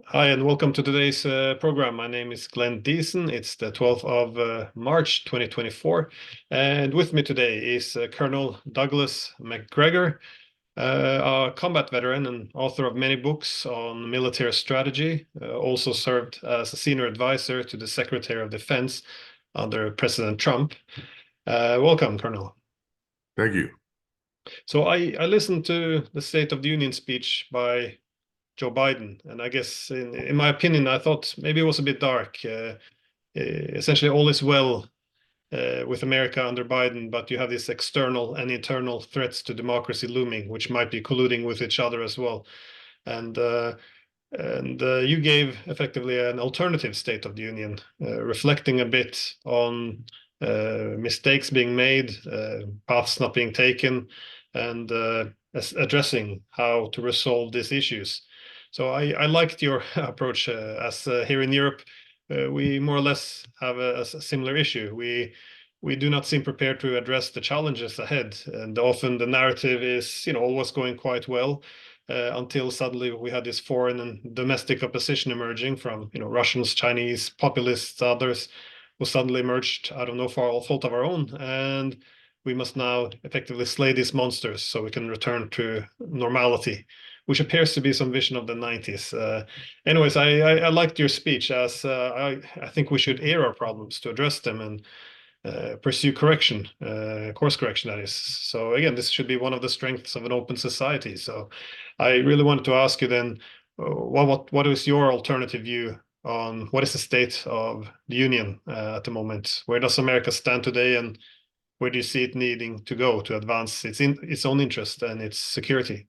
Hi, and welcome to today's program. My name is Glenn Diesen. It's the 12th of March 2024. And with me today is Colonel Douglas Macgregor, a combat veteran and author of many books on military strategy, also served as a senior advisor to the Secretary of Defense under President Trump. Welcome, Colonel. Thank you. So I listened to the State of the Union speech by Joe Biden, and I guess, in my opinion, I thought maybe it was a bit dark. Essentially, all is well with America under Biden, but you have these external and internal threats to democracy looming, which might be colluding with each other as well. And you gave effectively an alternative State of the Union, reflecting a bit on mistakes being made, paths not being taken, and addressing how to resolve these issues. So I liked your approach, as here in Europe, we more or less have a similar issue. We do not seem prepared to address the challenges ahead, and often the narrative is, always going quite well, until suddenly we had this foreign and domestic opposition emerging from, Russians, Chinese, populists, others, who suddenly emerged, I don't know, for all fault of our own, and we must now effectively slay these monsters so we can return to normality, which appears to be some vision of the 90s. Anyways, I liked your speech, as I think we should air our problems to address them and pursue correction, course correction, that is. So again, this should be one of the strengths of an open society. So I really wanted to ask you then, what is your alternative view on what is the state of the union at the moment? Where does America stand today, and where do you see it needing to go to advance its own interest and its security?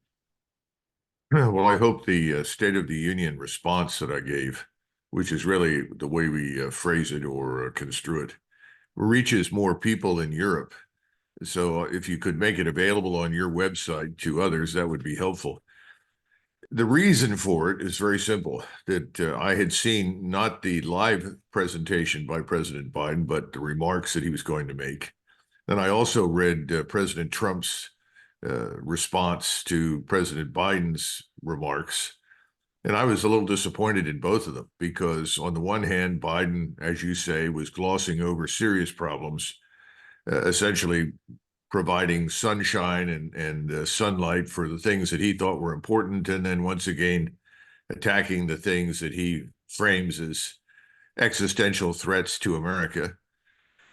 Well, I hope the State of the Union response that I gave, which is really the way we phrase it or construe it, reaches more people in Europe. So if you could make it available on your website to others, that would be helpful. The reason for it is very simple, that I had seen not the live presentation by President Biden, but the remarks that he was going to make. And I also read President Trump's response to President Biden's remarks. And I was a little disappointed in both of them because, on the one hand, Biden, as you say, was glossing over serious problems, essentially providing sunshine and sunlight for the things that he thought were important, and then once again attacking the things that he frames as existential threats to America.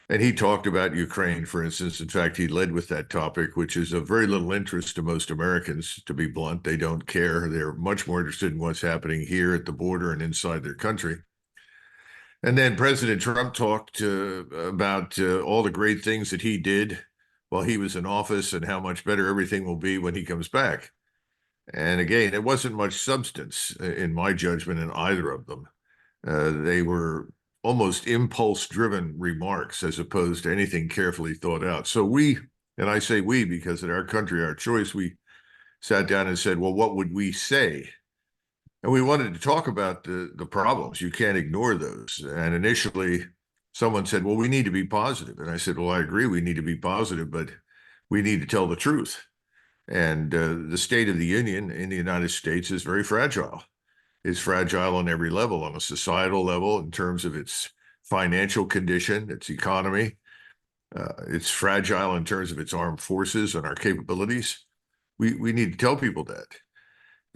And he talked about Ukraine, for instance. In fact, he led with that topic, which is of very little interest to most Americans, to be blunt. They don't care. They're much more interested in what's happening here at the border and inside their country. And then President Trump talked about all the great things that he did while he was in office and how much better everything will be when he comes back. And again, there wasn't much substance, in my judgment, in either of them. They were almost impulse-driven remarks as opposed to anything carefully thought out. So we, and I say we because in our country, our choice, we sat down and said, well, what would we say? And we wanted to talk about the problems. You can't ignore those. And initially, someone said, well, we need to be positive. And I said, well, I agree, we need to be positive, but we need to tell the truth. And the State of the Union in the United States is very fragile. It's fragile on every level, on a societal level, in terms of its financial condition, its economy. It's fragile in terms of its armed forces and our capabilities. We need to tell people that.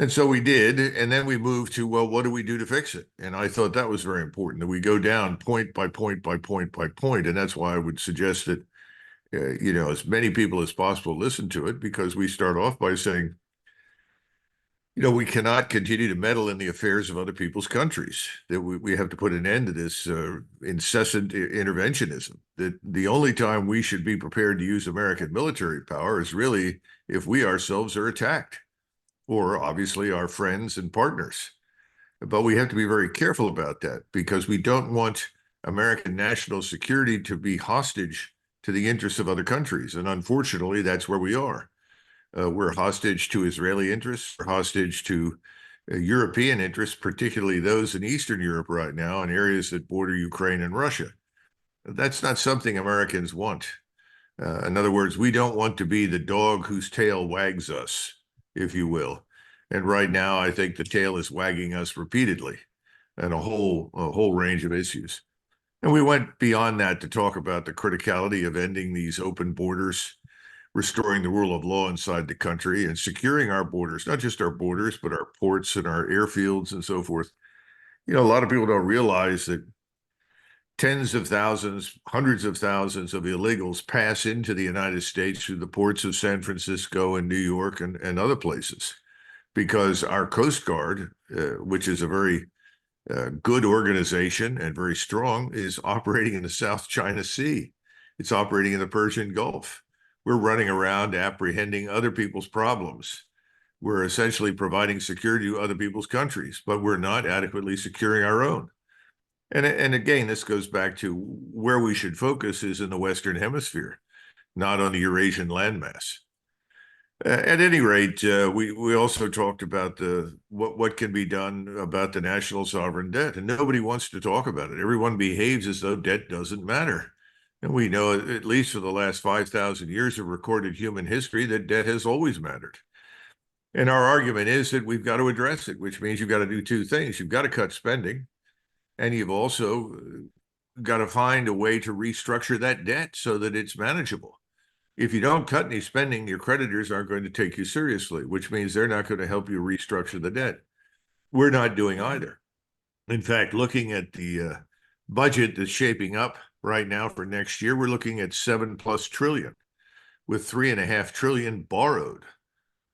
And so we did. And then we moved to, well, what do we do to fix it? And I thought that was very important, that we go down point by point by point by point. And that's why I would suggest that, as many people as possible listen to it, because we start off by saying, we cannot continue to meddle in the affairs of other people's countries, that we have to put an end to this incessant interventionism, that the only time we should be prepared to use American military power is really if we ourselves are attacked, or obviously our friends and partners. But we have to be very careful about that because we don't want American national security to be hostage to the interests of other countries. And unfortunately, that's where we are. We're hostage to Israeli interests, we're hostage to European interests, particularly those in Eastern Europe right now, in areas that border Ukraine and Russia. That's not something Americans want. In other words, we don't want to be the dog whose tail wags us, if you will. And right now, I think the tail is wagging us repeatedly and a whole range of issues. And we went beyond that to talk about the criticality of ending these open borders, restoring the rule of law inside the country, and securing our borders, not just our borders, but our ports and our airfields and so forth. You know, a lot of people don't realize that tens of thousands, hundreds of thousands of illegals pass into the United States through the ports of San Francisco and New York and other places, because our Coast Guard, which is a very good organization and very strong, is operating in the South China Sea. It's operating in the Persian Gulf. We're running around apprehending other people's problems. We're essentially providing security to other people's countries, but we're not adequately securing our own. And again, this goes back to where we should focus is in the Western Hemisphere, not on the Eurasian landmass. At any rate, we also talked about what can be done about the national sovereign debt, and nobody wants to talk about it. Everyone behaves as though debt doesn't matter. And we know, at least for the last 5,000 years of recorded human history, that debt has always mattered. And our argument is that we've got to address it, which means you've got to do two things. You've got to cut spending, and you've also got to find a way to restructure that debt so that it's manageable. If you don't cut any spending, your creditors aren't going to take you seriously, which means they're not going to help you restructure the debt. We're not doing either. In fact, looking at the budget that's shaping up right now for next year, we're looking at $7+ trillion, with $3.5 trillion borrowed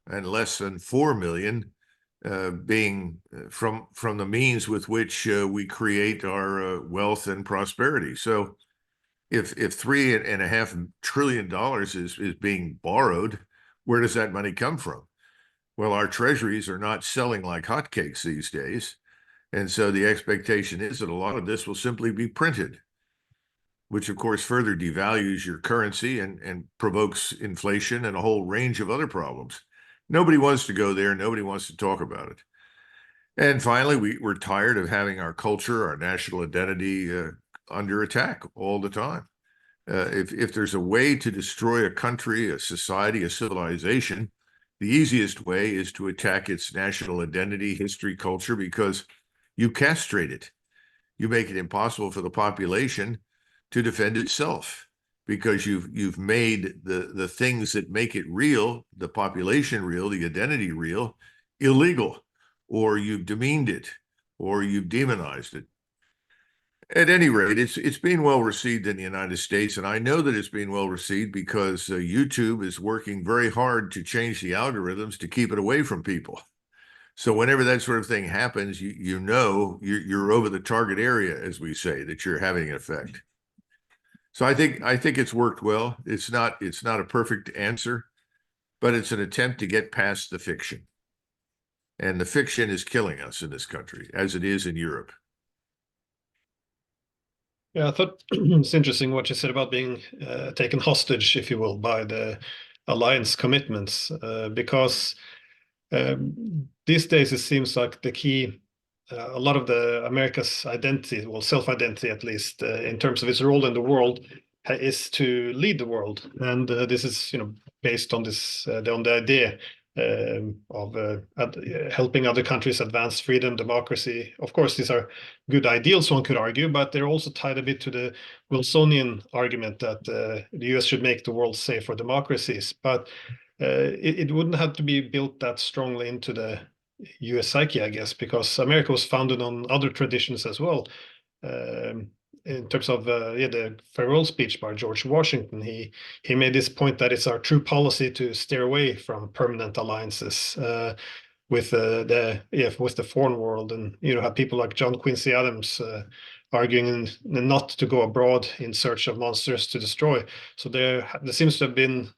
and less than 4 million being from the means with which we create our wealth and prosperity. So if $3.5 trillion is being borrowed, where does that money come from? Well, our treasuries are not selling like hotcakes these days. And so the expectation is that a lot of this will simply be printed, which of course further devalues your currency and provokes inflation and a whole range of other problems. Nobody wants to go there. Nobody wants to talk about it. And finally, we're tired of having our culture, our national identity under attack all the time. If there's a way to destroy a country, a society, a civilization, the easiest way is to attack its national identity, history, culture, because you castrate it. You make it impossible for the population to defend itself, because you've made the things that make it real, the population real, the identity real, illegal, or you've demeaned it, or you've demonized it. At any rate, it's being well received in the United States, and I know that it's being well received because YouTube is working very hard to change the algorithms to keep it away from people. So whenever that sort of thing happens, you know you're over the target area, as we say, that you're having an effect. So I think it's worked well. It's not a perfect answer, but it's an attempt to get past the fiction. And the fiction is killing us in this country, as it is in Europe. Yeah, I thought it's interesting what you said about being taken hostage, if you will, by the alliance commitments, because these days it seems like the key, a lot of the America's identity, well, self-identity at least, in terms of its role in the world, is to lead the world, and this is, based on this, on the idea of helping other countries advance freedom, democracy. Of course, these are good ideals, one could argue, but they're also tied a bit to the Wilsonian argument that the US should make the world safe for democracies. But it wouldn't have to be built that strongly into the US psyche, I guess, because America was founded on other traditions as well. In terms of the farewell speech by George Washington, he made this point that it's our true policy to steer away from permanent alliances with the foreign world, and have people like John Quincy Adams arguing not to go abroad in search of monsters to destroy. So there seems to have been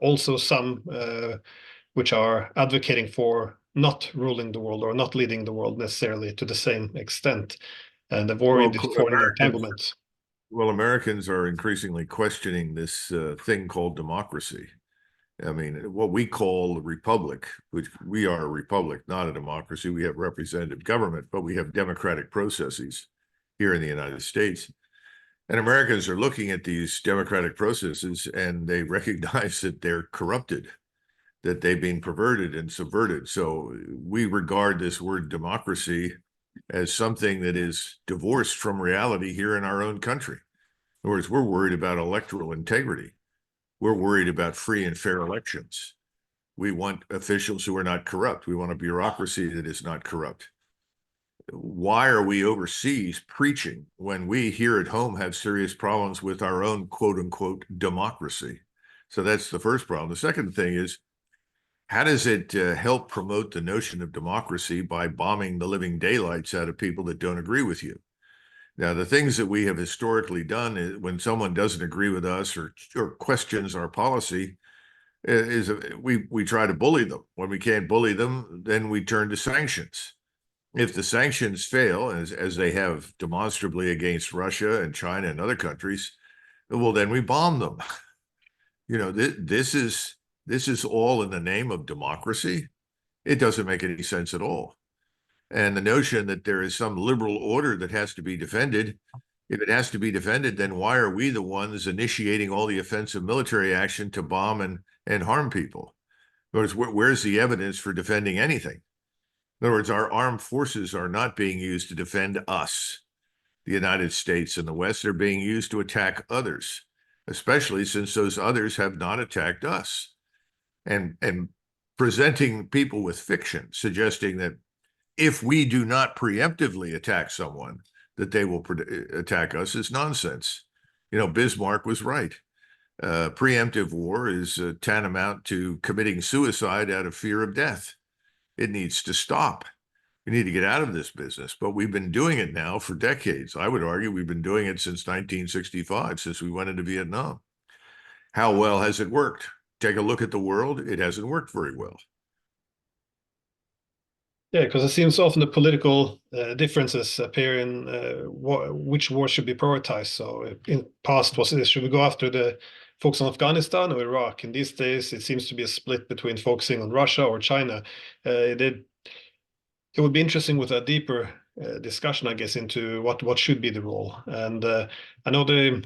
also some which are advocating for not ruling the world or not leading the world necessarily to the same extent, and avoid these foreign entanglements. Well, Americans are increasingly questioning this thing called democracy. I mean, what we call a republic, which we are a republic, not a democracy. We have representative government, but we have democratic processes here in the United States. And Americans are looking at these democratic processes and they recognize that they're corrupted. that they've been perverted and subverted. So we regard this word democracy as something that is divorced from reality here in our own country. In other words, we're worried about electoral integrity. We're worried about free and fair elections. We want officials who are not corrupt. We want a bureaucracy that is not corrupt. Why are we overseas preaching when we here at home have serious problems with our own quote unquote democracy? So that's the first problem. The second thing is, how does it help promote the notion of democracy by bombing the living daylights out of people that don't agree with you? Now, the things that we have historically done is when someone doesn't agree with us or questions our policy, is we try to bully them. When we can't bully them, then we turn to sanctions. If the sanctions fail, as they have demonstrably against Russia and China and other countries, well, then we bomb them. You know, this is all in the name of democracy. It doesn't make any sense at all. And the notion that there is some liberal order that has to be defended, if it has to be defended, then why are we the ones initiating all the offensive military action to bomb and harm people? In other words, where's the evidence for defending anything? In other words, our armed forces are not being used to defend us, the United States and the West. They're being used to attack others, especially since those others have not attacked us. And presenting people with fiction, suggesting that if we do not preemptively attack someone, that they will attack us is nonsense. You know, Bismarck was right. Preemptive war is tantamount to committing suicide out of fear of death. It needs to stop. We need to get out of this business, but we've been doing it now for decades. I would argue we've been doing it since 1965, since we went into Vietnam. How well has it worked? Take a look at the world. It hasn't worked very well. Yeah, because it seems often the political differences appear in which war should be prioritized. So in past, should we go after the focus on Afghanistan or Iraq? In these days, it seems to be a split between focusing on Russia or China. It would be interesting with a deeper discussion, I guess, into what should be the role. And I know there's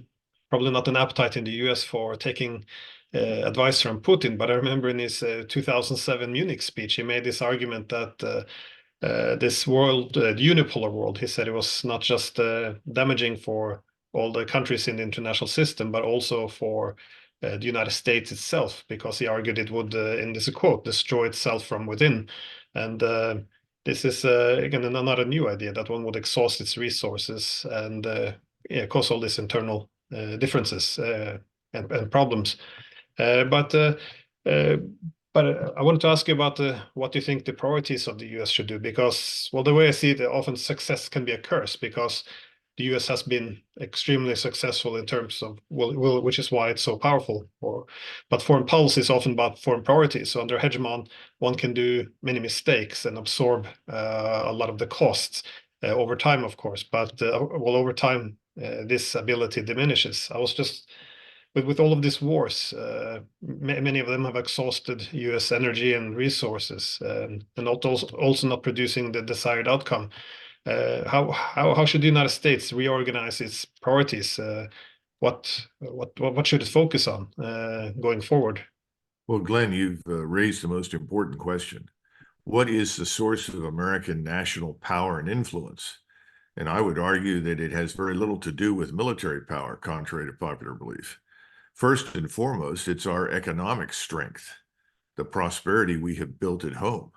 probably not an appetite in the US for taking advice from Putin, but I remember in his 2007 Munich speech, he made this argument that this world, the unipolar world, he said it was not just damaging for all the countries in the international system, but also for the United States itself, because he argued it would, in this quote, destroy itself from within. And this is, again, another new idea that one would exhaust its resources and cause all these internal differences and problems. But I wanted to ask you about what you think the priorities of the US should do, because, well, the way I see it, often success can be a curse because the US has been extremely successful in terms of, which is why it's so powerful. But foreign policy is often about foreign priorities. So under hegemon, one can do many mistakes and absorb a lot of the costs over time, of course. But over time, this ability diminishes. I was just with all of these wars, many of them have exhausted U.S. energy and resources, and also not producing the desired outcome. How should the United States reorganize its priorities? What should it focus on going forward? Well, Glenn, you've raised the most important question. What is the source of American national power and influence? And I would argue that it has very little to do with military power, contrary to popular belief. First and foremost, it's our economic strength, the prosperity we have built at home.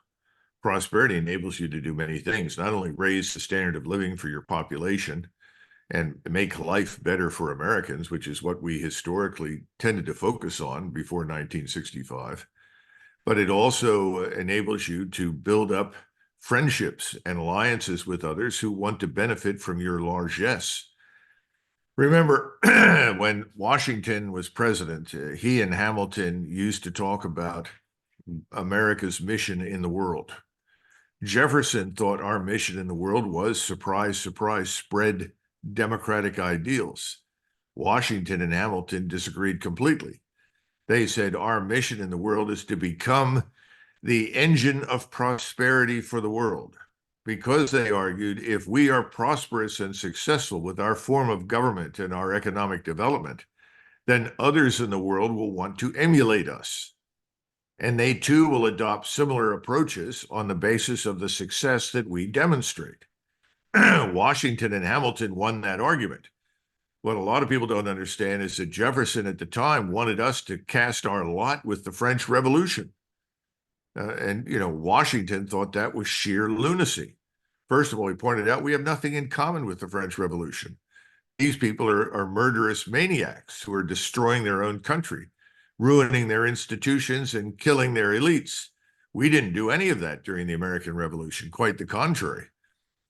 Prosperity enables you to do many things, not only raise the standard of living for your population and make life better for Americans, which is what we historically tended to focus on before 1965, but it also enables you to build up friendships and alliances with others who want to benefit from your largesse. Remember, when Washington was president, he and Hamilton used to talk about America's mission in the world. Jefferson thought our mission in the world was, surprise, surprise, spread democratic ideals. Washington and Hamilton disagreed completely. They said our mission in the world is to become the engine of prosperity for the world. Because they argued, if we are prosperous and successful with our form of government and our economic development, then others in the world will want to emulate us. And they too will adopt similar approaches on the basis of the success that we demonstrate. Washington and Hamilton won that argument. What a lot of people don't understand is that Jefferson at the time wanted us to cast our lot with the French Revolution. And Washington thought that was sheer lunacy. First of all, he pointed out we have nothing in common with the French Revolution. These people are murderous maniacs who are destroying their own country, ruining their institutions, and killing their elites. We didn't do any of that during the American Revolution, quite the contrary.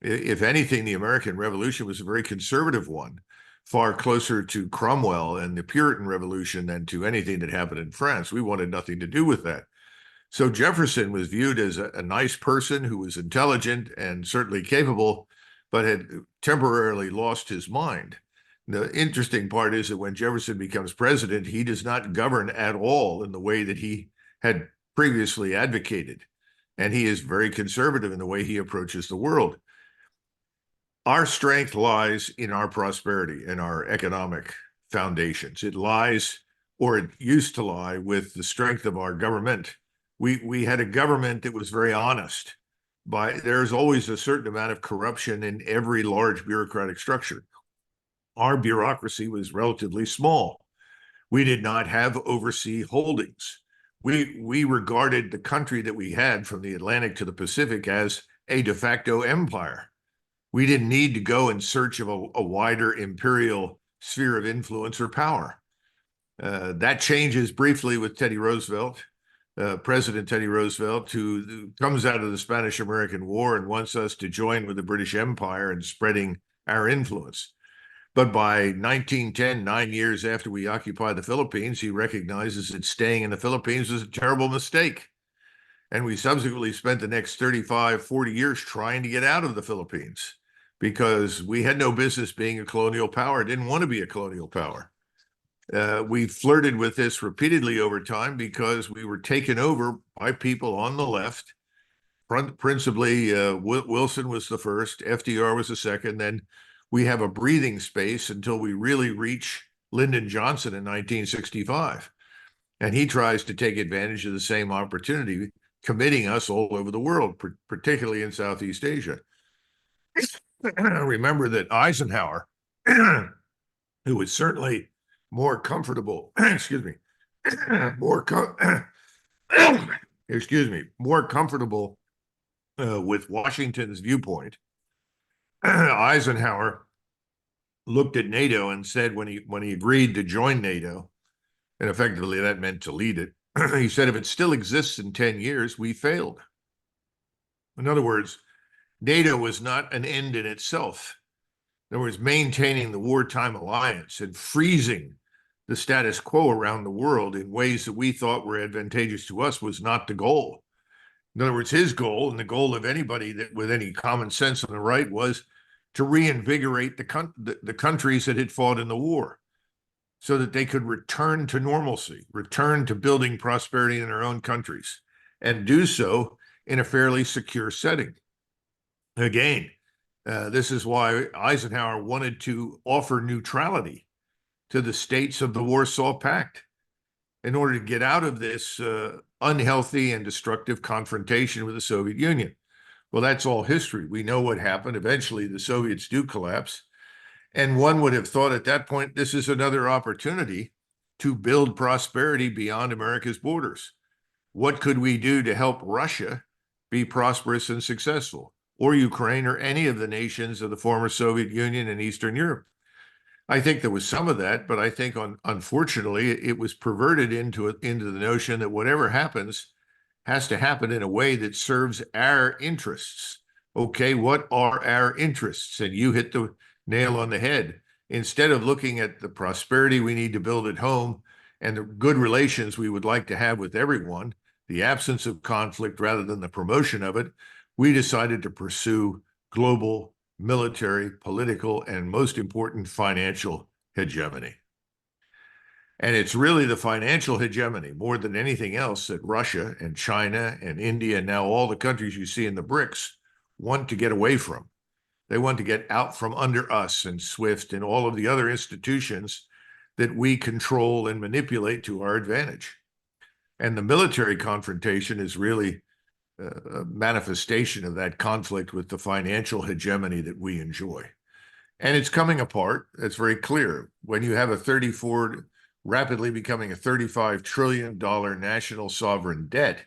If anything, the American Revolution was a very conservative one, far closer to Cromwell and the Puritan Revolution than to anything that happened in France. We wanted nothing to do with that. So Jefferson was viewed as a nice person who was intelligent and certainly capable, but had temporarily lost his mind. The interesting part is that when Jefferson becomes president, he does not govern at all in the way that he had previously advocated. And he is very conservative in the way he approaches the world. Our strength lies in our prosperity and our economic foundations. It lies, or it used to lie, with the strength of our government. We had a government that was very honest. There's always a certain amount of corruption in every large bureaucratic structure. Our bureaucracy was relatively small. We did not have overseas holdings. We regarded the country that we had from the Atlantic to the Pacific as a de facto empire. We didn't need to go in search of a wider imperial sphere of influence or power. That changes briefly with Teddy Roosevelt. President Teddy Roosevelt, who comes out of the Spanish-American War and wants us to join with the British Empire in spreading our influence. But by 1910, 9 years after we occupied the Philippines, he recognizes that staying in the Philippines was a terrible mistake. And we subsequently spent the next 35, 40 years trying to get out of the Philippines because we had no business being a colonial power, didn't want to be a colonial power. We flirted with this repeatedly over time because we were taken over by people on the left. Principally, Wilson was the first, FDR was the second. Then we have a breathing space until we really reach Lyndon Johnson in 1965. And he tries to take advantage of the same opportunity, committing us all over the world, particularly in Southeast Asia. Remember that Eisenhower, who was certainly more comfortable, more comfortable with Washington's viewpoint. Eisenhower looked at NATO and said when he agreed to join NATO, and effectively that meant to lead it, he said, if it still exists in 10 years, we failed. In other words, NATO was not an end in itself. In other words, maintaining the wartime alliance and freezing the status quo around the world in ways that we thought were advantageous to us was not the goal. In other words, his goal and the goal of anybody that with any common sense on the right was to reinvigorate the countries that had fought in the war so that they could return to normalcy, return to building prosperity in their own countries, and do so in a fairly secure setting. Again, this is why Eisenhower wanted to offer neutrality to the states of the Warsaw Pact in order to get out of this unhealthy and destructive confrontation with the Soviet Union. Well, that's all history. We know what happened. Eventually, the Soviets do collapse. And one would have thought at that point, this is another opportunity to build prosperity beyond America's borders. What could we do to help Russia be prosperous and successful, or Ukraine, or any of the nations of the former Soviet Union and Eastern Europe? I think there was some of that, but I think unfortunately it was perverted into the notion that whatever happens has to happen in a way that serves our interests. Okay, what are our interests? And you hit the nail on the head. Instead of looking at the prosperity we need to build at home and the good relations we would like to have with everyone, the absence of conflict rather than the promotion of it, we decided to pursue global military, political, and most important, financial hegemony. And it's really the financial hegemony, more than anything else, that Russia and China and India, and now all the countries you see in the BRICS, want to get away from. They want to get out from under us and SWIFT and all of the other institutions that we control and manipulate to our advantage. And the military confrontation is really a manifestation of that conflict with the financial hegemony that we enjoy. And it's coming apart. It's very clear. When you have rapidly becoming a $35 trillion national sovereign debt,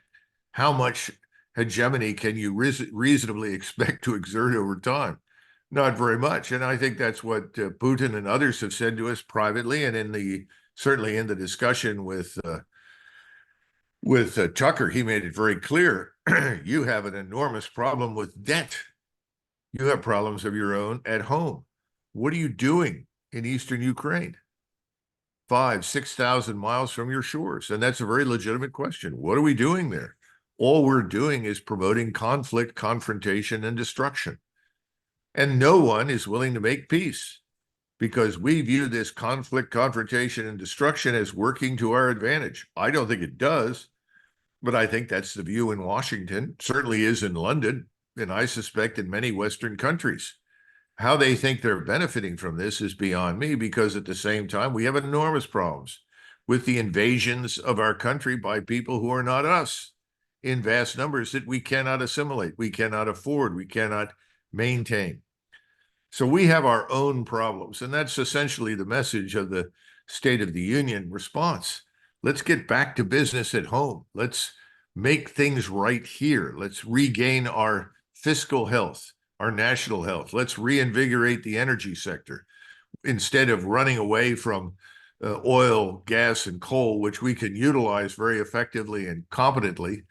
how much hegemony can you reasonably expect to exert over time? Not very much. And I think that's what Putin and others have said to us privately, and certainly in the discussion with Tucker, he made it very clear. You have an enormous problem with debt. You have problems of your own at home. What are you doing in eastern Ukraine? 6,000 miles from your shores? And that's a very legitimate question. What are we doing there? All we're doing is promoting conflict, confrontation, and destruction. And no one is willing to make peace because we view this conflict, confrontation, and destruction as working to our advantage. I don't think it does, but I think that's the view in Washington, certainly is in London, and I suspect in many Western countries. How they think they're benefiting from this is beyond me, because at the same time, we have enormous problems with the invasions of our country by people who are not us in vast numbers that we cannot assimilate, we cannot afford, we cannot maintain. So we have our own problems, and that's essentially the message of the State of the Union response. Let's get back to business at home. Let's make things right here. Let's regain our fiscal health, our national health. Let's reinvigorate the energy sector instead of running away from oil, gas, and coal, which we can utilize very effectively and competently,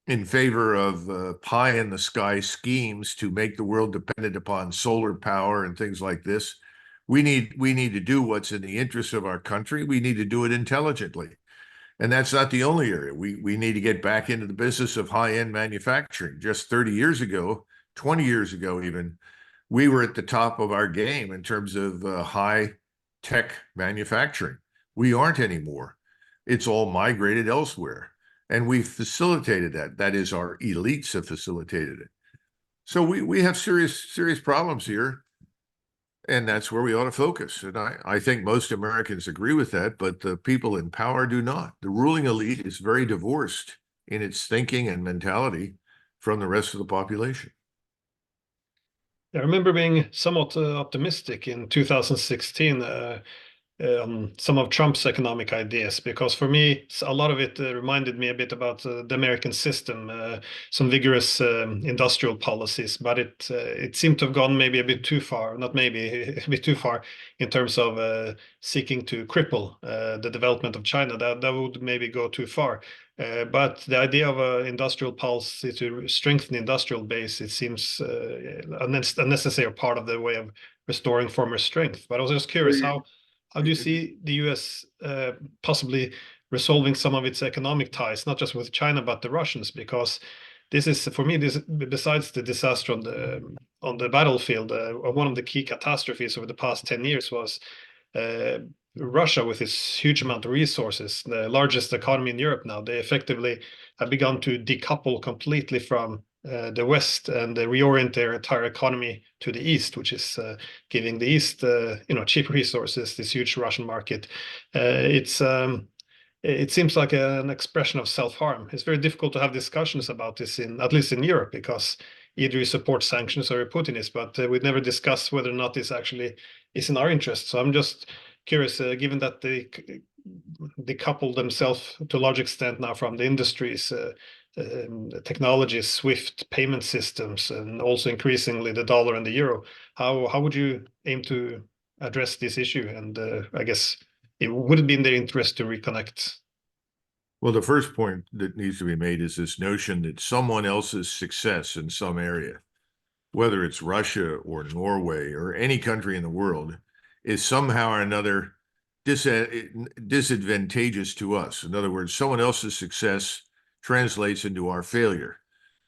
in favor of pie-in-the-sky schemes to make the world dependent upon solar power and things like this. We need to do what's in the interest of our country. We need to do it intelligently. And that's not the only area. We need to get back into the business of high-end manufacturing. Just 30 years ago, 20 years ago even, we were at the top of our game in terms of high-tech manufacturing. We aren't anymore. It's all migrated elsewhere. And we've facilitated that. That is, our elites have facilitated it. So we have serious problems here. And that's where we ought to focus. And I think most Americans agree with that, but the people in power do not. The ruling elite is very divorced in its thinking and mentality from the rest of the population. I remember being somewhat optimistic in 2016 some of Trump's economic ideas, because for me, a lot of it reminded me a bit about the American system, some vigorous industrial policies, but it seemed to have gone maybe a bit too far, not maybe, a bit too far in terms of seeking to cripple the development of China. That would maybe go too far. But the idea of an industrial policy to strengthen the industrial base, it seems a necessary part of the way of restoring former strength. But I was just curious, how do you see the US possibly resolving some of its economic ties, not just with China, but the Russians? Because this is, for me, this, besides the disaster on the battlefield, one of the key catastrophes over the past 10 years was Russia, with its huge amount of resources, the largest economy in Europe now. They effectively have begun to decouple completely from the West and reorient their entire economy to the East, which is giving the East, cheap resources, this huge Russian market. It seems like an expression of self-harm. It's very difficult to have discussions about this, at least in Europe, because either you support sanctions or you're Putinist, but we never discuss whether or not this actually is in our interest. So I'm just curious, given that they decouple themselves to a large extent now from the industries, technologies, SWIFT payment systems, and also increasingly the dollar and the euro, how would you aim to address this issue? And I guess would it be in their interest to reconnect? Well, the first point that needs to be made is this notion that someone else's success in some area, whether it's Russia or Norway or any country in the world, is somehow or another disadvantageous to us. In other words, someone else's success translates into our failure.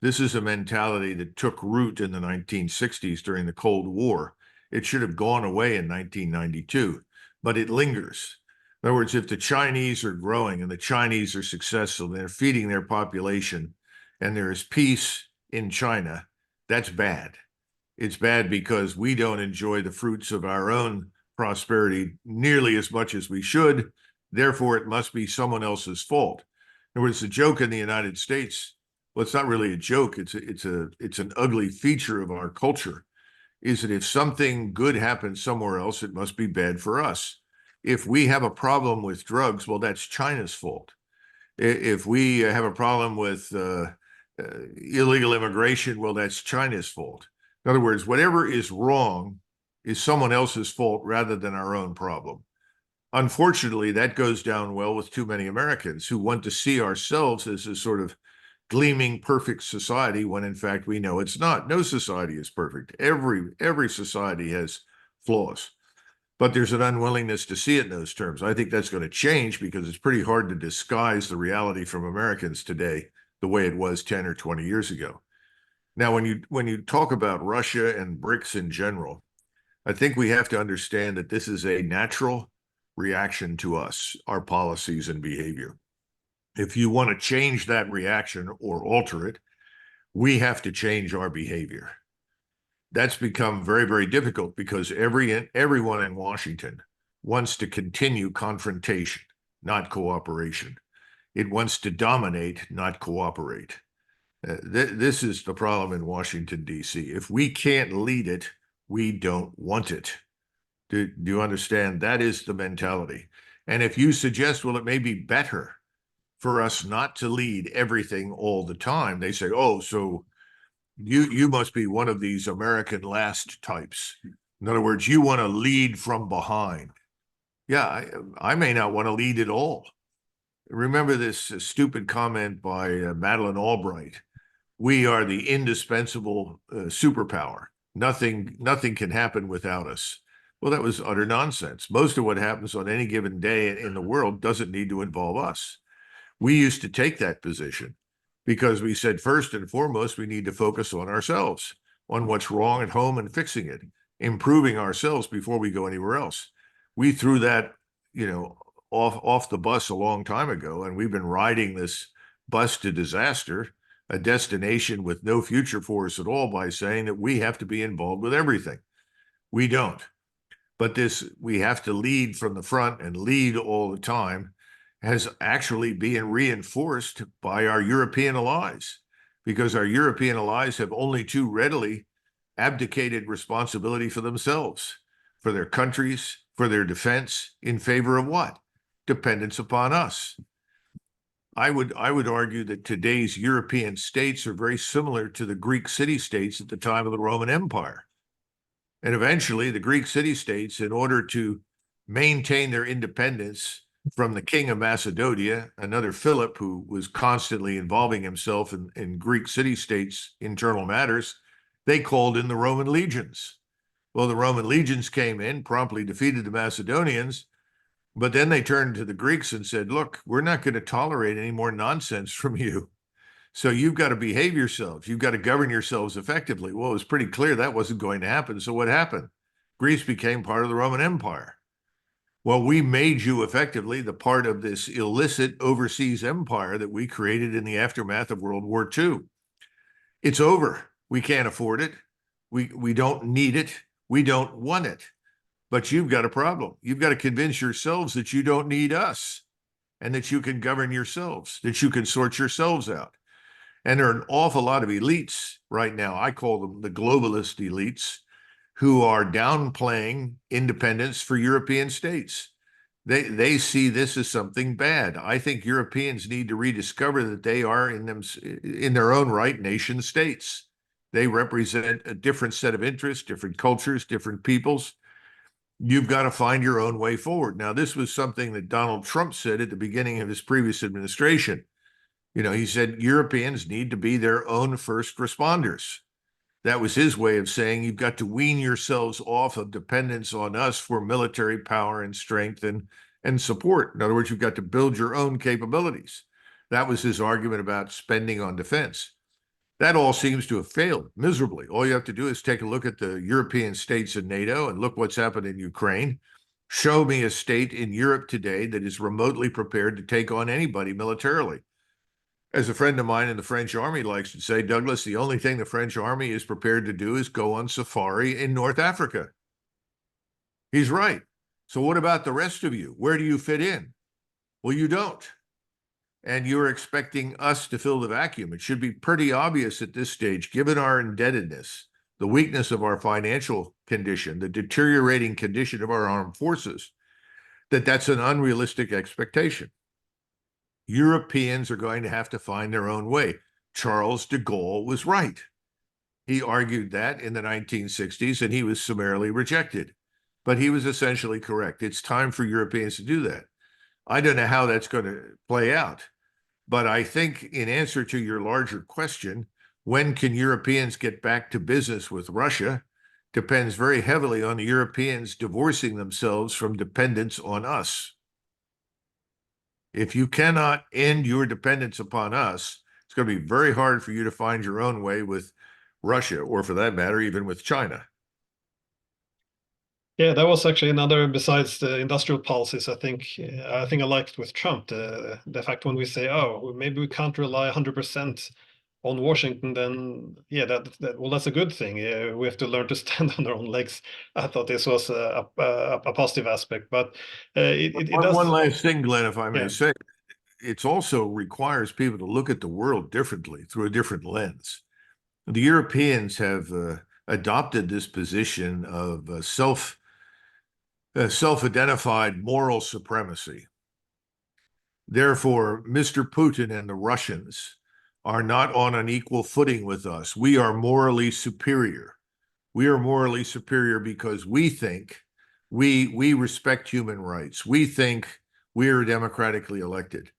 This is a mentality that took root in the 1960s during the Cold War. It should have gone away in 1992, but it lingers. In other words, if the Chinese are growing and the Chinese are successful, they're feeding their population, and there is peace in China, that's bad. It's bad because we don't enjoy the fruits of our own prosperity nearly as much as we should. Therefore, it must be someone else's fault. In other words, the joke in the United States, well, it's not really a joke. It's an ugly feature of our culture, is that if something good happens somewhere else, it must be bad for us. If we have a problem with drugs, well, that's China's fault. If we have a problem with illegal immigration, well, that's China's fault. In other words, whatever is wrong is someone else's fault rather than our own problem. Unfortunately, that goes down well with too many Americans who want to see ourselves as a sort of gleaming perfect society when in fact we know it's not. No society is perfect. Every society has flaws, but there's an unwillingness to see it in those terms. I think that's going to change because it's pretty hard to disguise the reality from Americans today the way it was 10 or 20 years ago. Now, when you talk about Russia and BRICS in general, I think we have to understand that this is a natural reaction to us, our policies and behavior. If you want to change that reaction or alter it, we have to change our behavior. That's become very, very difficult because everyone in Washington wants to continue confrontation, not cooperation. It wants to dominate, not cooperate. This is the problem in Washington, D.C. If we can't lead it, we don't want it. Do you understand? That is the mentality. And if you suggest, well, it may be better for us not to lead everything all the time, they say, oh, so you must be one of these American last types. In other words, you want to lead from behind. Yeah, I may not want to lead at all. Remember this stupid comment by Madeleine Albright. We are the indispensable superpower. Nothing can happen without us. Well, that was utter nonsense. Most of what happens on any given day in the world doesn't need to involve us. We used to take that position because we said, first and foremost, we need to focus on ourselves, on what's wrong at home and fixing it, improving ourselves before we go anywhere else. We threw that, off the bus a long time ago, and we've been riding this bus to disaster, a destination with no future for us at all, by saying that we have to be involved with everything. We don't. But this, we have to lead from the front and lead all the time, has actually been reinforced by our European allies, because our European allies have only too readily abdicated responsibility for themselves, for their countries, for their defense, in favor of what? Dependence upon us. I would argue that today's European states are very similar to the Greek city-states at the time of the Roman Empire. And eventually the Greek city-states, in order to maintain their independence from the king of Macedonia, another Philip, who was constantly involving himself in Greek city-states' internal matters, they called in the Roman legions. Well, the Roman legions came in, promptly defeated the Macedonians, but then they turned to the Greeks and said, look, we're not going to tolerate any more nonsense from you. So you've got to behave yourselves. You've got to govern yourselves effectively. Well, it was pretty clear that wasn't going to happen. So what happened? Greece became part of the Roman Empire. Well, we made you effectively the part of this illicit overseas empire that we created in the aftermath of World War II. It's over. We can't afford it. We don't need it. We don't want it. But you've got a problem. You've got to convince yourselves that you don't need us and that you can govern yourselves, that you can sort yourselves out. And there are an awful lot of elites right now, I call them the globalist elites, who are downplaying independence for European states. They see this as something bad. I think Europeans need to rediscover that they are in their own right nation states. They represent a different set of interests, different cultures, different peoples. You've got to find your own way forward. Now, this was something that Donald Trump said at the beginning of his previous administration. He said Europeans need to be their own first responders. That was his way of saying you've got to wean yourselves off of dependence on us for military power and strength and support. In other words, you've got to build your own capabilities. That was his argument about spending on defense. That all seems to have failed miserably. All you have to do is take a look at the European states in NATO and look what's happened in Ukraine. Show me a state in Europe today that is remotely prepared to take on anybody militarily. As a friend of mine in the French army likes to say, Douglas, the only thing the French army is prepared to do is go on safari in North Africa. He's right. So what about the rest of you? Where do you fit in? Well, you don't. and you're expecting us to fill the vacuum. It should be pretty obvious at this stage, given our indebtedness, the weakness of our financial condition, the deteriorating condition of our armed forces, that that's an unrealistic expectation. Europeans are going to have to find their own way. Charles de Gaulle was right. He argued that in the 1960s, and he was summarily rejected. But he was essentially correct. It's time for Europeans to do that. I don't know how that's going to play out. But I think in answer to your larger question, when can Europeans get back to business with Russia, depends very heavily on the Europeans divorcing themselves from dependence on us. If you cannot end your dependence upon us, it's going to be very hard for you to find your own way with Russia, or for that matter, even with China. Yeah, that was actually another, besides the industrial policies, I think I liked with Trump, the fact when we say, oh, maybe we can't rely 100% on Washington, then yeah, well, that's a good thing. We have to learn to stand on our own legs. I thought this was a positive aspect, but it does. One last thing, Glenn, if I may Yeah. say, it also requires people to look at the world differently through a different lens. The Europeans have adopted this position of self-identified moral supremacy. Therefore, Mr. Putin and the Russians are not on an equal footing with us. We are morally superior. We are morally superior because we think we respect human rights. We think we are democratically elected.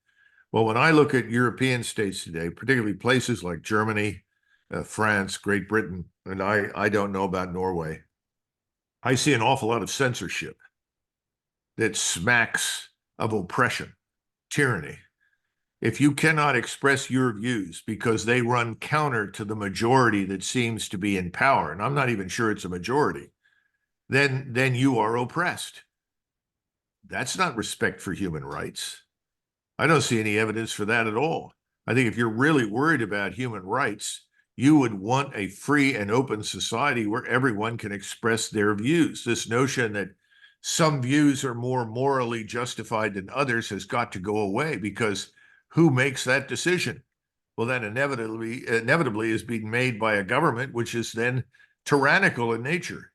Well, when I look at European states today, particularly places like Germany, France, Great Britain, and I don't know about Norway, I see an awful lot of censorship that smacks of oppression, tyranny. If you cannot express your views because they run counter to the majority that seems to be in power, and I'm not even sure it's a majority, then you are oppressed. That's not respect for human rights. I don't see any evidence for that at all. I think if you're really worried about human rights, you would want a free and open society where everyone can express their views. This notion that some views are more morally justified than others has got to go away, because who makes that decision? Well, that inevitably is being made by a government which is then tyrannical in nature.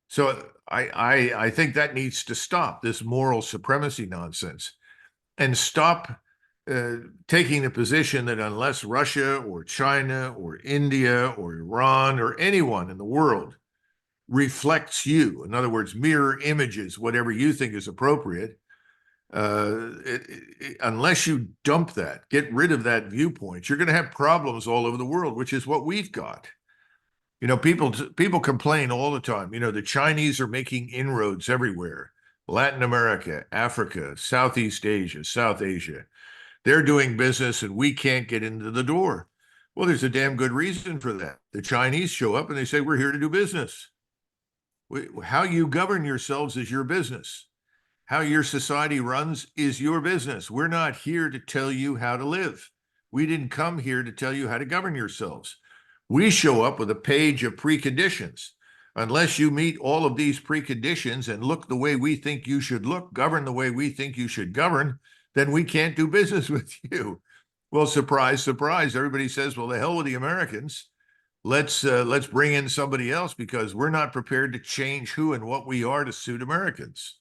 So I think that needs to stop, this moral supremacy nonsense, and stop taking the position that unless Russia or China or India or Iran or anyone in the world reflects you, in other words, mirror images, whatever you think is appropriate, unless you dump that, get rid of that viewpoint, you're going to have problems all over the world, which is what we've got. You know, people complain all the time. You know, the Chinese are making inroads everywhere. Latin America, Africa, Southeast Asia, South Asia. They're doing business and we can't get into the door. Well, there's a damn good reason for that. The Chinese show up and they say, we're here to do business. How you govern yourselves is your business. How your society runs is your business. We're not here to tell you how to live. We didn't come here to tell you how to govern yourselves. We show up with a page of preconditions. Unless you meet all of these preconditions and look the way we think you should look, govern the way we think you should govern, then we can't do business with you. Well, surprise, surprise. Everybody says, well, the hell with the Americans. Let's bring in somebody else because we're not prepared to change who and what we are to suit Americans.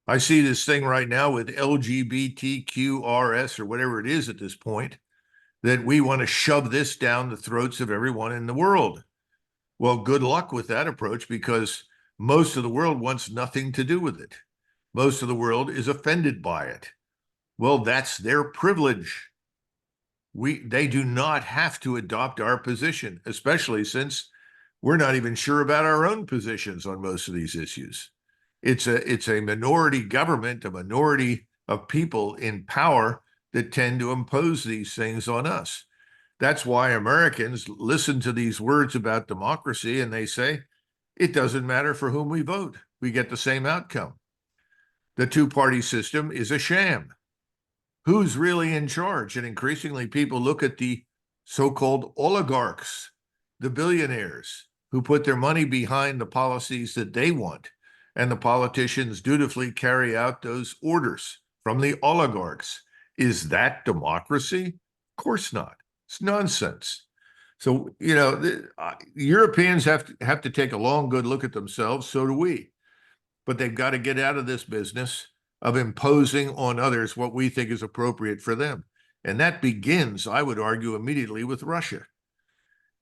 I see this thing right now with LGBTQRS or whatever it is at this point, that we want to shove this down the throats of everyone in the world. Well, good luck with that approach, because most of the world wants nothing to do with it. Most of the world is offended by it. Well, that's their privilege. They do not have to adopt our position, especially since we're not even sure about our own positions on most of these issues. It's a minority government, a minority of people in power that tend to impose these things on us. That's why Americans listen to these words about democracy and they say, it doesn't matter for whom we vote. We get the same outcome. The two-party system is a sham. Who's really in charge? And increasingly, people look at the so-called oligarchs, the billionaires who put their money behind the policies that they want. And the politicians dutifully carry out those orders from the oligarchs. Is that democracy? Of course not. It's nonsense. So, Europeans have to take a long, good look at themselves. So do we. But they've got to get out of this business of imposing on others what we think is appropriate for them. And that begins, I would argue, immediately with Russia.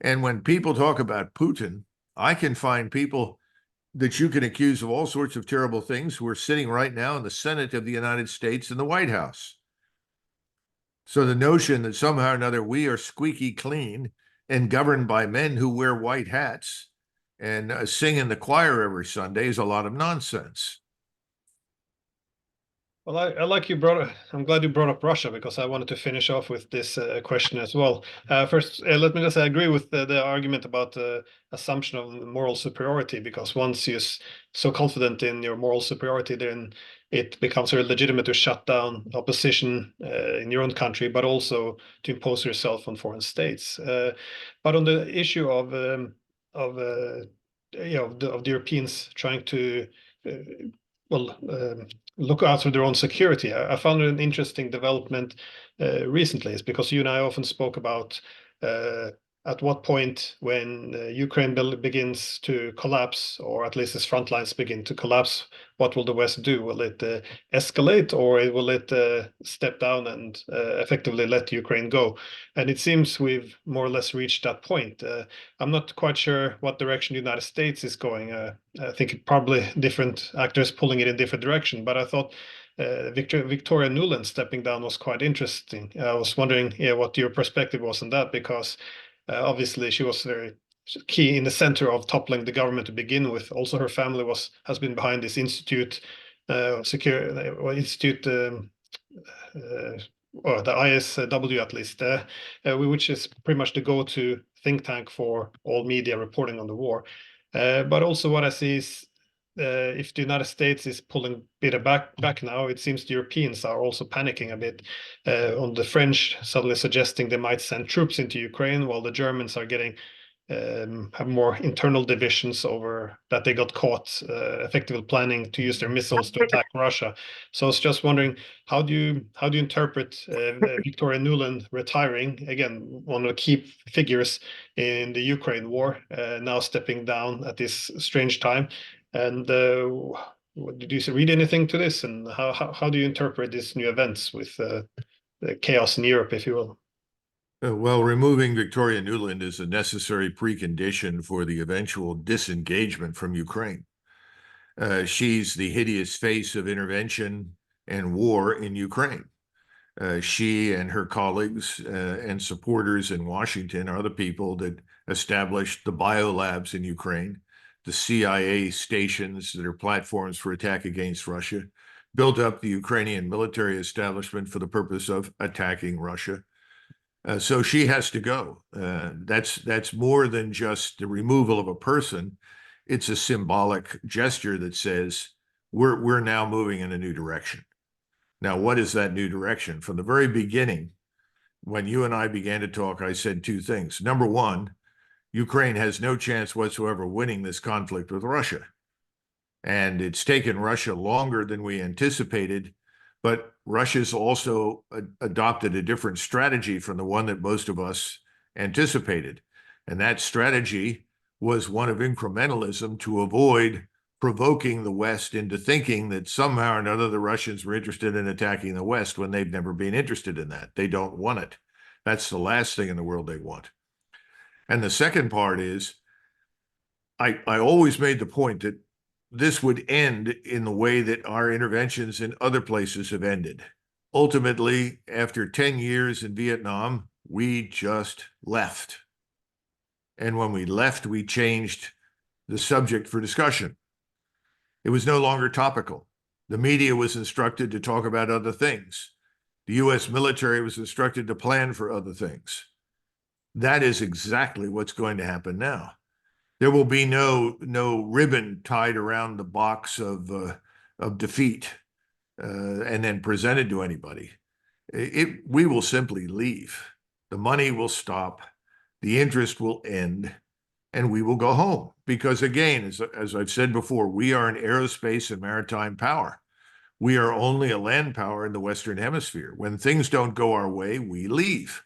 And when people talk about Putin, I can find people that you can accuse of all sorts of terrible things who are sitting right now in the Senate of the United States and the White House. So the notion that somehow or another we are squeaky clean and governed by men who wear white hats and sing in the choir every Sunday is a lot of nonsense. Well, I'm glad you brought up Russia, because I wanted to finish off with this question as well. First, let me just say I agree with the argument about the assumption of moral superiority, because once you're so confident in your moral superiority, then it becomes very legitimate to shut down opposition in your own country, but also to impose yourself on foreign states. But on the issue of the Europeans trying to well, look out for their own security. I found an interesting development recently, is because you and I often spoke about at what point, when Ukraine begins to collapse, or at least its front lines begin to collapse, what will the West do? Will it escalate, or will it step down and effectively let Ukraine go? And it seems we've more or less reached that point. I'm not quite sure what direction the United States is going. I think probably different actors pulling it in different direction, but I thought Victoria Nuland stepping down was quite interesting. I was wondering, what your perspective was on that, because obviously she was very key in the center of toppling the government to begin with. Also, her family has been behind this institute, institute, or the ISW at least, which is pretty much the go-to think tank for all media reporting on the war. But also what I see is, if the United States is pulling a bit back now, it seems the Europeans are also panicking a bit. On the French suddenly suggesting they might send troops into Ukraine, while the Germans are getting have more internal divisions over that they got caught effectively planning to use their missiles to attack Russia. So I was just wondering, how do you interpret Victoria Nuland retiring, again, one of the key figures in the Ukraine war, now stepping down at this strange time? And did you read anything to this? And how do you interpret these new events with the chaos in Europe, if you will? Well, removing Victoria Nuland is a necessary precondition for the eventual disengagement from Ukraine. She's the hideous face of intervention and war in Ukraine. She and her colleagues and supporters in Washington are the people that established the biolabs in Ukraine, the CIA stations that are platforms for attack against Russia, built up the Ukrainian military establishment for the purpose of attacking Russia. So she has to go. That's more than just the removal of a person. It's a symbolic gesture that says we're now moving in a new direction. Now, what is that new direction? From the very beginning, when you and I began to talk, I said two things. Number one, Ukraine has no chance whatsoever winning this conflict with Russia. And it's taken Russia longer than we anticipated, but Russia's also adopted a different strategy from the one that most of us anticipated. And that strategy was one of incrementalism to avoid provoking the West into thinking that somehow or another the Russians were interested in attacking the West when they've never been interested in that. They don't want it. That's the last thing in the world they want. And the second part is, I always made the point that this would end in the way that our interventions in other places have ended. Ultimately, after 10 years in Vietnam, we just left. And when we left, we changed the subject for discussion. It was no longer topical. The media was instructed to talk about other things. The US military was instructed to plan for other things. That is exactly what's going to happen now. There will be no ribbon tied around the box of defeat and then presented to anybody. We will simply leave. The money will stop. The interest will end, and we will go home. Because again, as I've said before, we are an aerospace and maritime power. We are only a land power in the Western Hemisphere. When things don't go our way, we leave.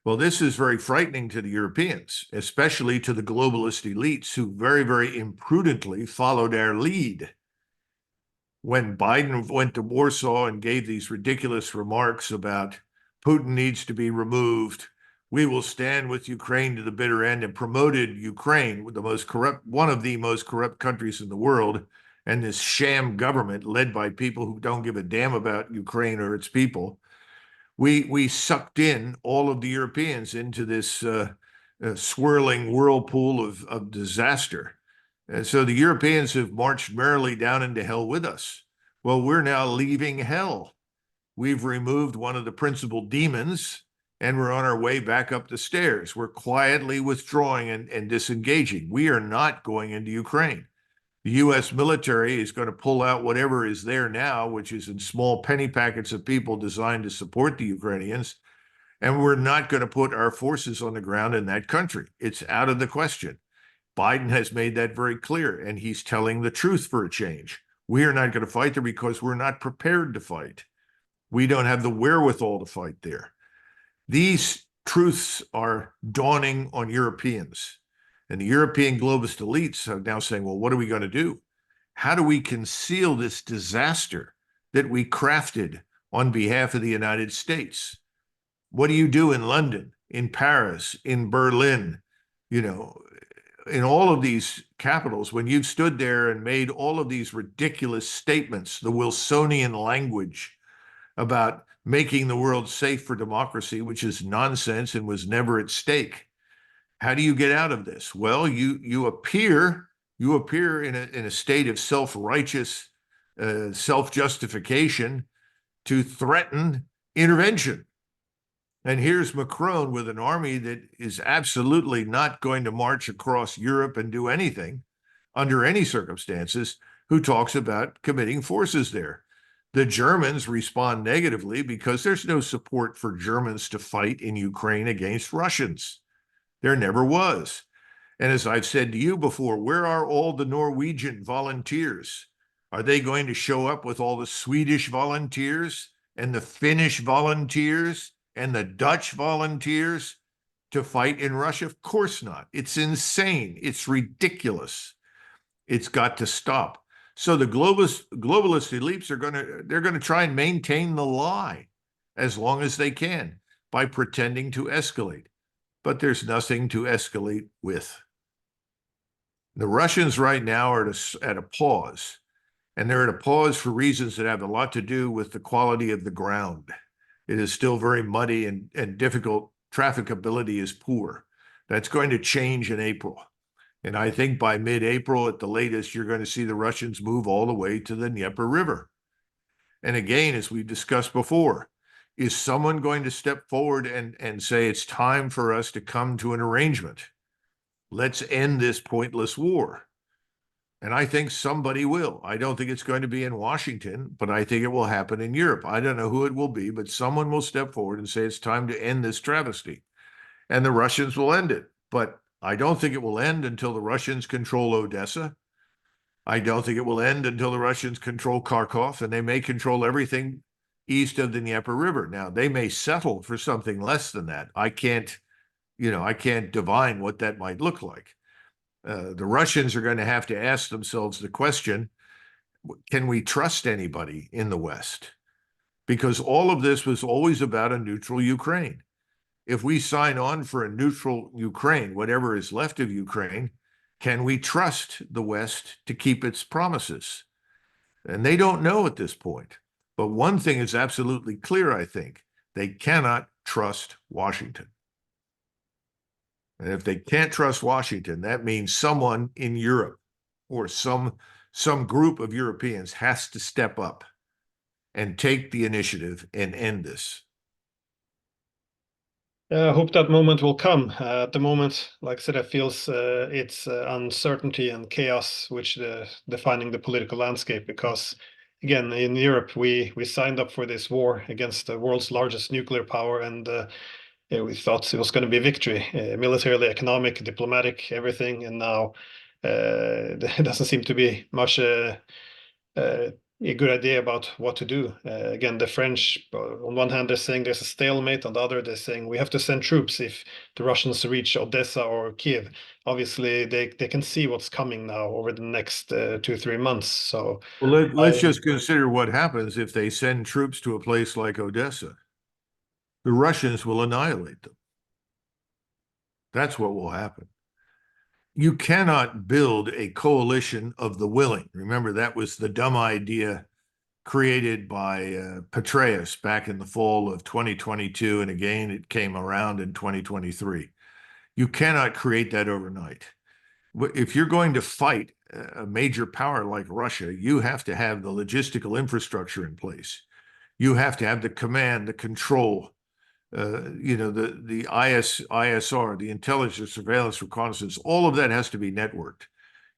Well, this is very frightening to the Europeans, especially to the globalist elites who very, very imprudently followed our lead. When Biden went to Warsaw and gave these ridiculous remarks about Putin needs to be removed, we will stand with Ukraine to the bitter end, and promoted Ukraine, the most corrupt, one of the most corrupt countries in the world, and this sham government led by people who don't give a damn about Ukraine or its people. We sucked in all of the Europeans into this swirling whirlpool of disaster. And so the Europeans have marched merrily down into hell with us. Well, we're now leaving hell. We've removed one of the principal demons, and we're on our way back up the stairs. We're quietly withdrawing and disengaging. We are not going into Ukraine. The U.S. military is going to pull out whatever is there now, which is in small penny packets of people designed to support the Ukrainians. And we're not going to put our forces on the ground in that country. It's out of the question. Biden has made that very clear, and he's telling the truth for a change. We are not going to fight there because we're not prepared to fight. We don't have the wherewithal to fight there. These truths are dawning on Europeans. And the European globalist elites are now saying, well, what are we going to do? How do we conceal this disaster that we crafted on behalf of the United States? What do you do in London, in Paris, in Berlin, you know, in all of these capitals, when you've stood there and made all of these ridiculous statements, the Wilsonian language about making the world safe for democracy, which is nonsense and was never at stake? How do you get out of this? Well, you appear in a state of self-righteous self-justification to threaten intervention. And here's Macron with an army that is absolutely not going to march across Europe and do anything under any circumstances, who talks about committing forces there. The Germans respond negatively because there's no support for Germans to fight in Ukraine against Russians. There never was. And as I've said to you before, where are all the Norwegian volunteers? Are they going to show up with all the Swedish volunteers and the Finnish volunteers and the Dutch volunteers to fight in Russia? Of course not. It's insane. It's ridiculous. It's got to stop. So the globalist elites they're going to try and maintain the lie as long as they can by pretending to escalate. But there's nothing to escalate with. The Russians right now are at a pause, and they're at a pause for reasons that have a lot to do with the quality of the ground. It is still very muddy and difficult. Trafficability is poor. That's going to change in April. And I think by mid-April at the latest, you're going to see the Russians move all the way to the Dnieper River. And again, as we've discussed before, is someone going to step forward and say it's time for us to come to an arrangement? Let's end this pointless war. And I think somebody will. I don't think it's going to be in Washington, but I think it will happen in Europe. I don't know who it will be, but someone will step forward and say it's time to end this travesty. And the Russians will end it. But I don't think it will end until the Russians control Odessa. I don't think it will end until the Russians control Kharkov, and they may control everything east of the Dnieper River. Now, they may settle for something less than that. I can't divine what that might look like. The Russians are going to have to ask themselves the question, can we trust anybody in the West? Because all of this was always about a neutral Ukraine. If we sign on for a neutral Ukraine, whatever is left of Ukraine, can we trust the West to keep its promises? And they don't know at this point. But one thing is absolutely clear, I think. They cannot trust Washington. And if they can't trust Washington, that means someone in Europe or some group of Europeans has to step up and take the initiative and end this. I hope that moment will come. At the moment, like I said, it feels it's uncertainty and chaos which defining the political landscape. Because again, in Europe, we signed up for this war against the world's largest nuclear power, and we thought it was going to be victory, militarily, economic, diplomatic, everything. And now there doesn't seem to be much a good idea about what to do. Again, the French, on one hand, they're saying there's a stalemate. On the other, they're saying we have to send troops if the Russians reach Odessa or Kiev. Obviously, they can see what's coming now over the next 2-3 months. So, Well, let's just consider what happens if they send troops to a place like Odessa. The Russians will annihilate them. That's what will happen. You cannot build a coalition of the willing. Remember, that was the dumb idea created by Petraeus back in the fall of 2022. And again, it came around in 2023. You cannot create that overnight. If you're going to fight a major power like Russia, you have to have the logistical infrastructure in place. You have to have the command, the control, the ISR, the intelligence, surveillance, reconnaissance, all of that has to be networked.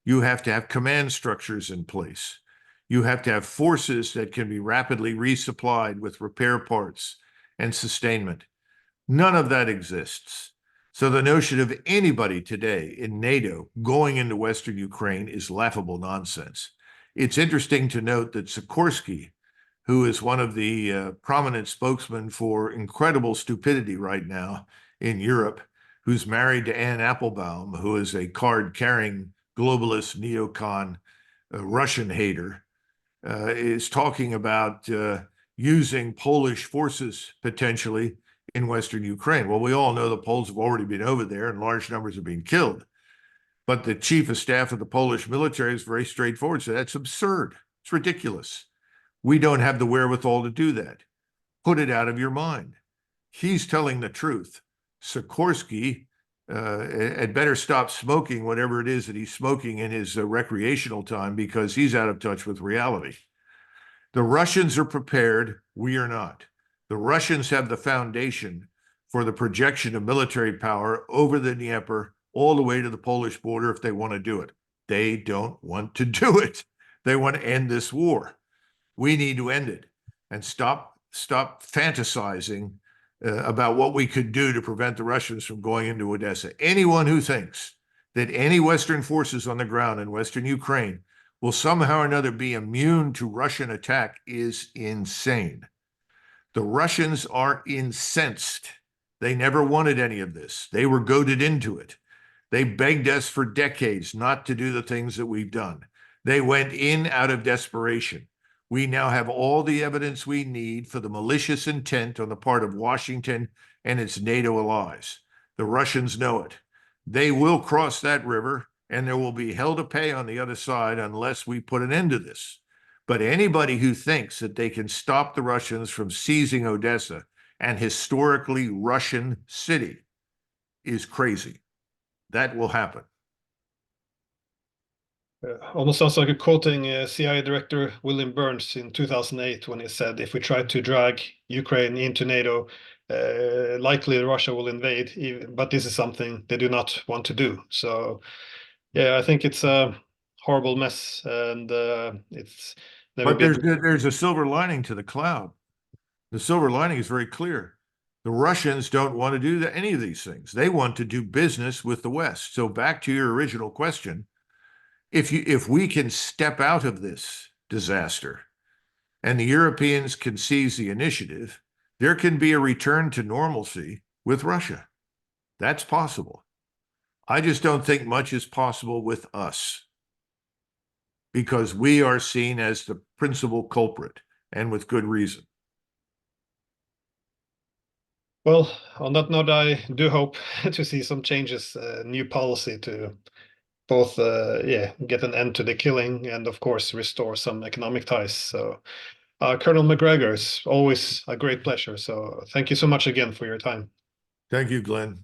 You have to have command structures in place. You have to have forces that can be rapidly resupplied with repair parts and sustainment. None of that exists. So the notion of anybody today in NATO going into Western Ukraine is laughable nonsense. It's interesting to note that Sikorsky, who is one of the prominent spokesmen for incredible stupidity right now in Europe, who's married to Anne Applebaum, who is a card-carrying globalist neocon, Russian hater, is talking about using Polish forces potentially in Western Ukraine. Well, we all know the Poles have already been over there and large numbers have been killed. But the chief of staff of the Polish military is very straightforward. So that's absurd. It's ridiculous. We don't have the wherewithal to do that. Put it out of your mind. He's telling the truth. Sikorsky had better stop smoking whatever it is that he's smoking in his recreational time, because he's out of touch with reality. The Russians are prepared. We are not. The Russians have the foundation for the projection of military power over the Dnieper all the way to the Polish border if they want to do it. They don't want to do it. They want to end this war. We need to end it and stop fantasizing about what we could do to prevent the Russians from going into Odessa. Anyone who thinks that any Western forces on the ground in Western Ukraine will somehow or another be immune to Russian attack is insane. The Russians are incensed. They never wanted any of this. They were goaded into it. They begged us for decades not to do the things that we've done. They went in out of desperation. We now have all the evidence we need for the malicious intent on the part of Washington and its NATO allies. The Russians know it. They will cross that river, and there will be hell to pay on the other side unless we put an end to this. But anybody who thinks that they can stop the Russians from seizing Odessa, an historically Russian city, is crazy. That will happen. Almost sounds like a quoting CIA Director William Burns in 2008 when he said, if we try to drag Ukraine into NATO, likely Russia will invade, but this is something they do not want to do. So, yeah, I think it's a horrible mess, and it's never But there's a silver lining to the cloud. The silver lining is very clear. The Russians don't want to do any of these things. They want to do business with the West. So back to your original question, if we can step out of this disaster and the Europeans can seize the initiative, there can be a return to normalcy with Russia. That's possible. I just don't think much is possible with us, because we are seen as the principal culprit, and with good reason. Well, on that note, I do hope to see some changes, new policy to both, get an end to the killing and, of course, restore some economic ties. So, Colonel Macgregor, it's always a great pleasure. So, thank you so much again for your time. Thank you, Glenn.